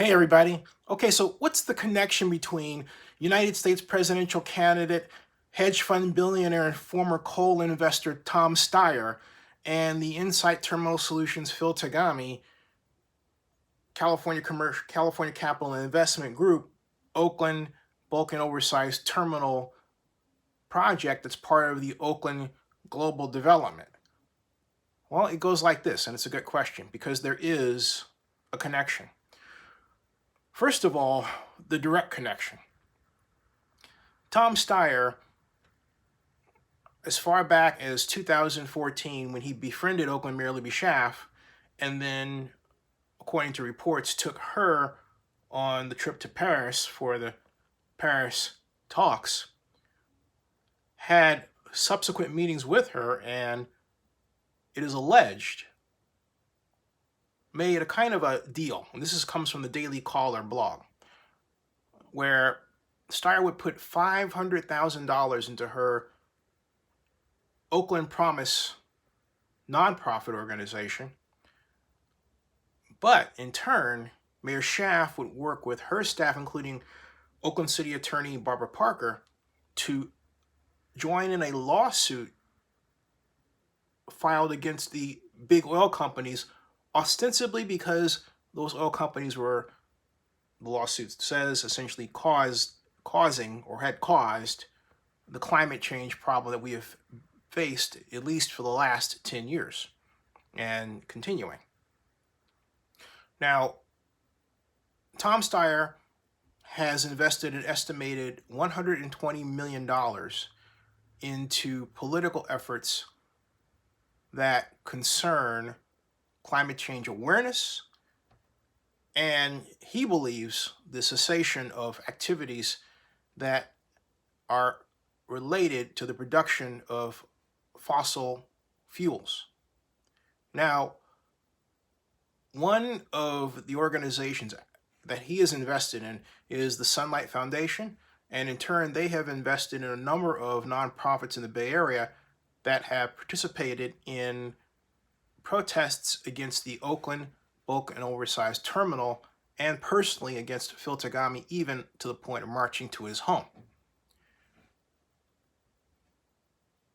Hey, everybody. Okay, so what's the connection between United States presidential candidate, hedge fund billionaire, and former coal investor Tom Steyer and the Insight Terminal Solutions Phil Tagami, California Capital and Investment Group, Oakland Bulk and Oversized Terminal project that's part of the Oakland Global Development? Well, it goes like this, and it's a good question because there is a connection. First of all, the direct connection. Tom Steyer, as far back as 2014, when he befriended Oakland Mayor Libby Schaaf, and then, according to reports, took her on the trip to Paris for the Paris talks, had subsequent meetings with her, and it is alleged made a kind of a deal. And comes from the Daily Caller blog, where Steyer would put $500,000 into her Oakland Promise nonprofit organization. But in turn, Mayor Schaaf would work with her staff, including Oakland City Attorney Barbara Parker, to join in a lawsuit filed against the big oil companies, ostensibly because those oil companies were, the lawsuit says, essentially causing or had caused the climate change problem that we have faced at least for the last 10 years and continuing. Now, Tom Steyer has invested an estimated $120 million into political efforts that concern climate change awareness, and he believes the cessation of activities that are related to the production of fossil fuels. Now, one of the organizations that he is invested in is the Sunlight Foundation, and in turn, they have invested in a number of nonprofits in the Bay Area that have participated in protests against the Oakland Bulk and Oversized Terminal, and personally against Phil Tagami, even to the point of marching to his home.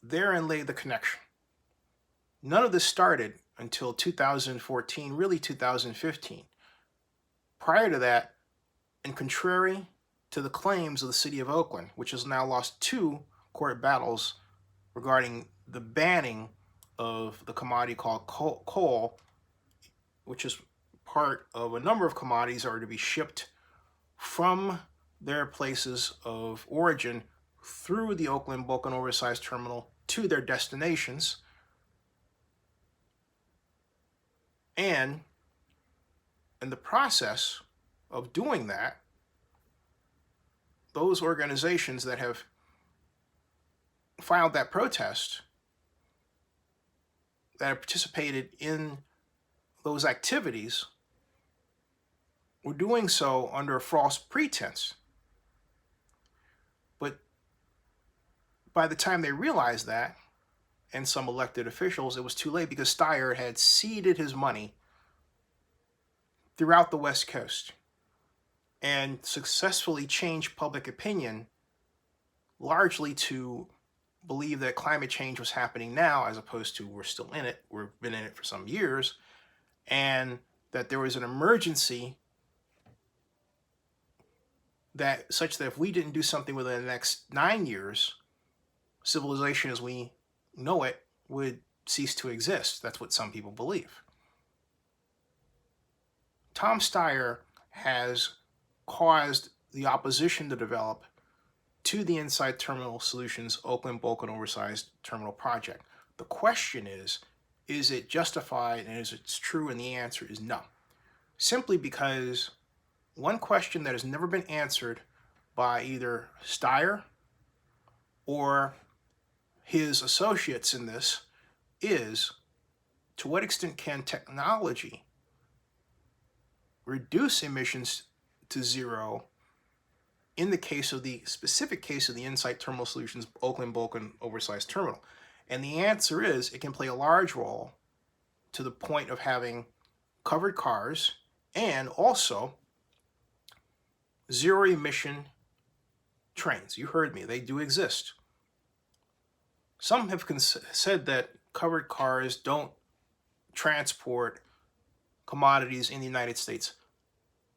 Therein lay the connection. None of this started until 2014, really 2015. Prior to that, and contrary to the claims of the city of Oakland, which has now lost 2 court battles regarding the banning of the commodity called coal, which is part of a number of commodities that are to be shipped from their places of origin through the Oakland Bulk and Oversized Terminal to their destinations. And in the process of doing that, those organizations that have filed that protest, that have participated in those activities, were doing so under a false pretense. But by the time they realized that, and some elected officials, it was too late, because Steyer had seeded his money throughout the West Coast and successfully changed public opinion largely to believe that climate change was happening now, as opposed to we're still in it, we've been in it for some years, and that there was an emergency that such that if we didn't do something within the next 9 years, civilization as we know it would cease to exist. That's what some people believe. Tom Steyer has caused the opposition to develop to the Insight Terminal Solutions Oakland Bulk and Oversized Terminal project. The question is it justified and is it true? And the answer is no. Simply because one question that has never been answered by either Steyer or his associates in this is, to what extent can technology reduce emissions to zero in the case of the specific case of the Insight Terminal Solutions Oakland Bulk and Oversized Terminal? And the answer is it can play a large role, to the point of having covered cars, and also zero emission trains. You heard me, they do exist. Some have said that covered cars don't transport commodities in the United States.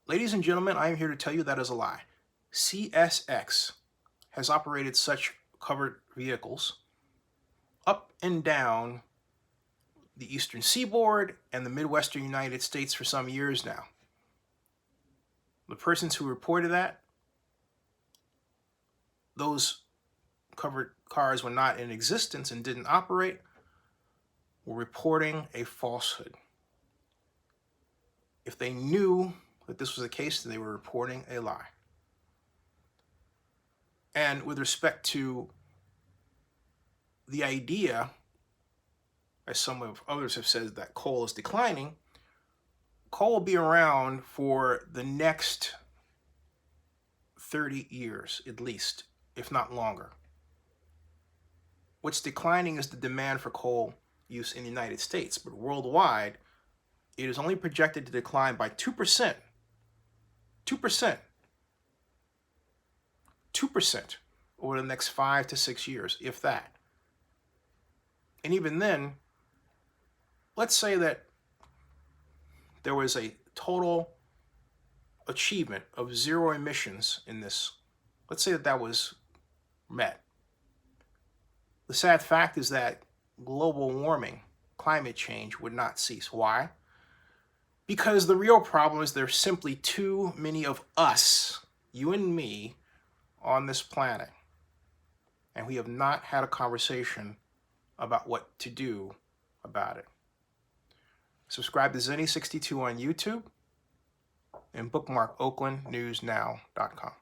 Ladies and gentlemen, I am here to tell you that is a lie. CSX has operated such covered vehicles up and down the eastern seaboard and the Midwestern United States for some years now. The persons who reported that, those covered cars were not in existence and didn't operate, were reporting a falsehood. If they knew that this was the case, then they were reporting a lie. And with respect to the idea, as some of others have said, that coal is declining, coal will be around for the next 30 years at least, if not longer. What's declining is the demand for coal use in the United States, but worldwide, it is only projected to decline by 2%. 2%. 2% over the next 5 to 6 years, if that. And even then, let's say that there was a total achievement of zero emissions in this. Let's say that that was met. The sad fact is that global warming, climate change would not cease. Why? Because the real problem is there's simply too many of us, you and me, on this planet. And we have not had a conversation about what to do about it. Subscribe to Zenny62 on YouTube and bookmark oaklandnewsnow.com.